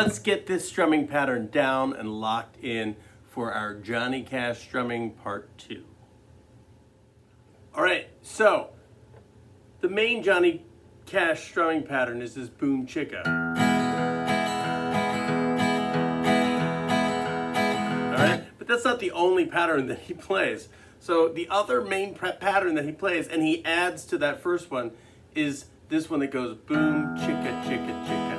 let's get this strumming pattern down and locked in for our Johnny Cash strumming part 2. All right, so the main Johnny Cash strumming pattern is this boom chicka. All right, but that's not the only pattern that he plays. So the other main pattern that he plays, and he adds to that first one, is this one that goes boom chicka chicka chicka.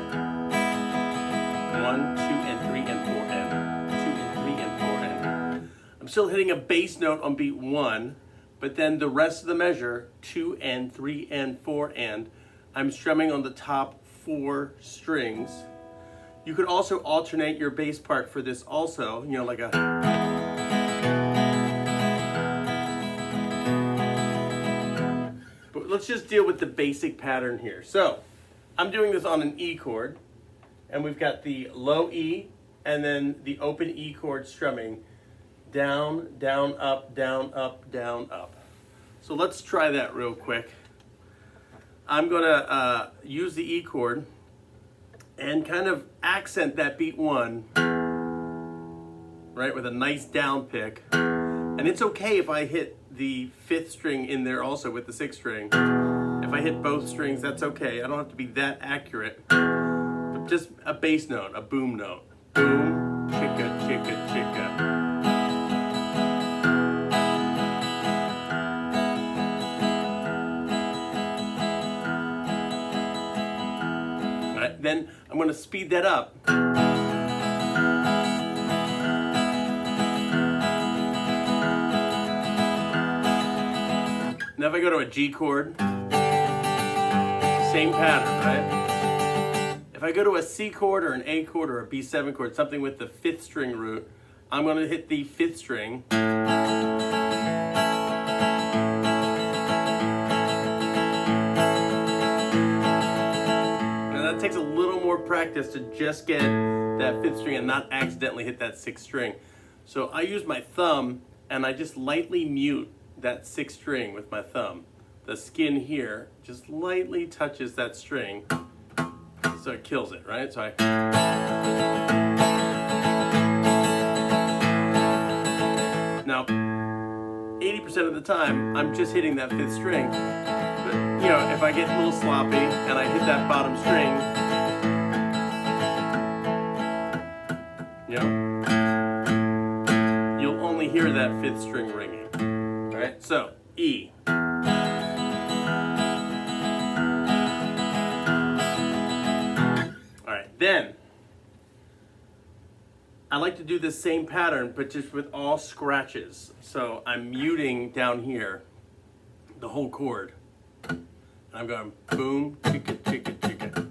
1, 2, and 3, and 4, and 2, and 3, and 4, and. I'm still hitting a bass note on beat 1, but then the rest of the measure, 2 and 3 and 4 and, I'm strumming on the top 4 strings. You could also alternate your bass part for this also, you know, like a. But let's just deal with the basic pattern here. So I'm doing this on an E chord, and we've got the low E and then the open E chord strumming down, down, up, down, up, down, up. So let's try that real quick. I'm gonna use the E chord and kind of accent that beat 1, right, with a nice down pick. And it's okay if I hit the 5th string in there also with the 6th string. If I hit both strings, that's okay. I don't have to be that accurate. But just a bass note, a boom note. Boom, chicka, chicka, chicka. Then I'm going to speed that up. Now if I go to a G chord, same pattern, right? If I go to a C chord or an A chord or a B7 chord, something with the 5th string root, I'm going to hit the 5th string. It takes a little more practice to just get that 5th string and not accidentally hit that 6th string. So I use my thumb and I just lightly mute that 6th string with my thumb. The skin here just lightly touches that string, so it kills it, right? So now 80% of the time I'm just hitting that 5th string. But, you know, if I get a little sloppy and I hit that bottom string, you know, you'll only hear that 5th string ringing. All right, so E. All right, then I like to do the same pattern, but just with all scratches. So I'm muting down here the whole chord. I'm going boom, chicka, chicka, chicka.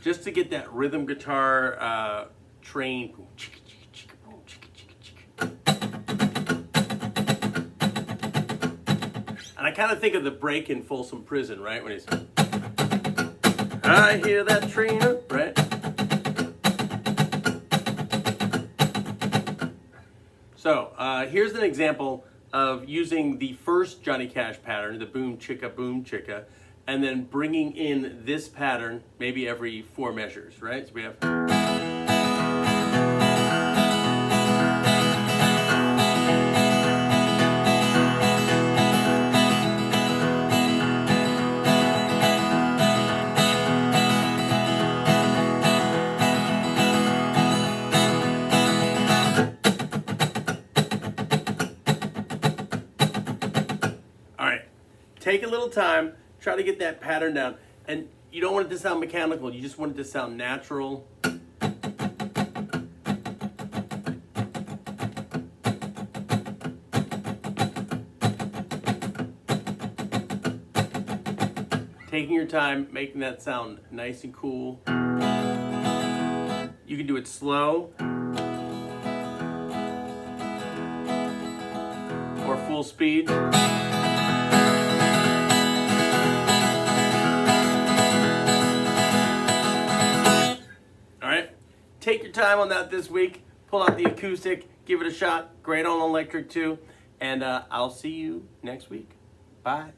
Just to get that rhythm guitar train. Boom, chicka, chicka, chicka, boom, chicka, chicka, chicka. And I kind of think of the break in Folsom Prison, right? When he's, I hear that train up, right? So here's an example of using the first Johnny Cash pattern, the boom chicka, and then bringing in this pattern maybe every 4 measures, right? So we have. Take a little time, try to get that pattern down, and you don't want it to sound mechanical, you just want it to sound natural. Taking your time, making that sound nice and cool. You can do it slow or full speed. Take your time on that this week. Pull out the acoustic, give it a shot. Great on electric too. And I'll see you next week. Bye.